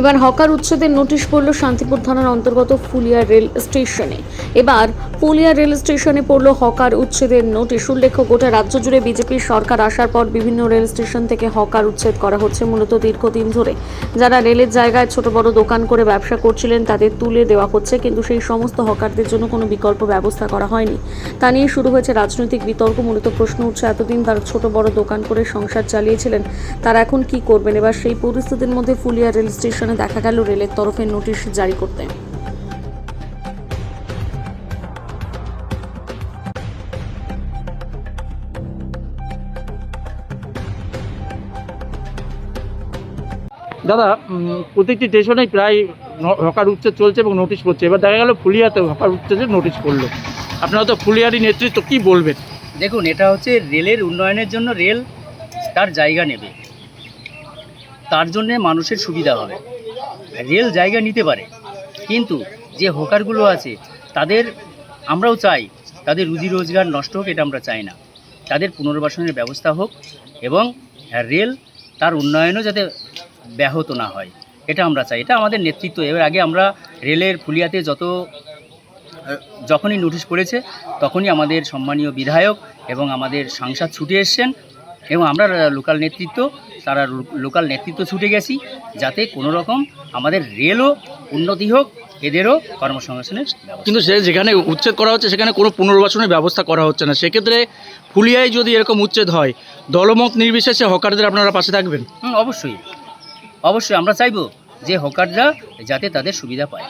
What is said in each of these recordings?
এবার হকার উচ্ছেদের নোটিশ পড়ল শান্তিপুর থানার অন্তর্গত ফুলিয়া রেল স্টেশনে। এবার ফুলিয়া রেল স্টেশনে পড়ল হকার উচ্ছেদের নোটিশ। উল্লেখ্য, গোটা রাজ্য জুড়ে বিজেপির সরকার আসার পর বিভিন্ন রেল স্টেশন থেকে হকার উচ্ছেদ করা হচ্ছে মূলত দীর্ঘদিন ধরে। যারা রেলের জায়গায় ছোট বড় দোকান করে ব্যবসা করছিলেন তাদের তুলে দেওয়া হচ্ছে, কিন্তু সেই সমস্ত হকারদের জন্য কোনো বিকল্প ব্যবস্থা করা হয়নি। তা নিয়ে শুরু হয়েছে রাজনৈতিক বিতর্ক। মূলত প্রশ্ন উঠছে, এতদিন তারা ছোট বড় দোকান করে সংসার চালিয়েছিলেন, তারা এখন কি করবেন? এবার সেই পরিস্থিতির মধ্যে ফুলিয়া রেল স্টেশনে দেখা গেল রেলের তরফে নোটিশ জারি করতে। দাদা, প্রত্যেকটি স্টেশনেই প্রায় হকার উচ্ছেদ চলছে এবং নোটিশ পড়ছে। এবার দেখা গেল ফুলিয়াতে হকার উচ্ছেদের নোটিশ পড়লো। আপনারা তো ফুলিয়ারই নেতৃত্ব, কি বলবেন? দেখুন, এটা হচ্ছে রেলের উন্নয়নের জন্য। রেল তার জায়গা নেবে, তার জন্যে মানুষের সুবিধা হবে। রেল জায়গা নিতে পারে, কিন্তু যে হকারগুলো আছে তাদের, আমরাও চাই তাদের রুজি রোজগার নষ্ট হোক, এটা আমরা চাই না। তাদের পুনর্বাসনের ব্যবস্থা হোক এবং রেল তার উন্নয়নও যাতে ব্যাহত না হয়, এটা আমরা চাই। এটা আমাদের নেতৃত্ব। এর আগে আমরা রেলের ফুলিয়াতে যখনই নোটিশ পড়েছে তখনই আমাদের সম্মানীয় বিধায়ক এবং আমাদের সাংসদ ছুটে এসছেন এবং আমরা লোকাল নেতৃত্ব ছুটে গেছি, যাতে কোনো রকম আমাদের রেলও উন্নতি হোক, এদেরও কর্মসংস্থানের ব্যবস্থা। কিন্তু যেখানে উচ্ছেদ করা হচ্ছে সেখানে কোনো পুনর্বাসনের ব্যবস্থা করা হচ্ছে না। সেক্ষেত্রে ফুলিয়ায় যদি এরকম উচ্ছেদ হয়, দলমত নির্বিশেষে হকারদের আপনারা পাশে থাকবেন? অবশ্যই অবশ্যই আমরা চাইব যে হকাররা যাতে তাদের সুবিধা পায়।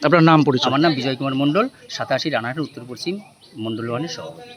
আপনার নাম পরিচয়? আমার নাম বিজয় কুমার মণ্ডল, 87 রানাঘাট উত্তর পশ্চিম মণ্ডল ওয়ানের সভাপতি।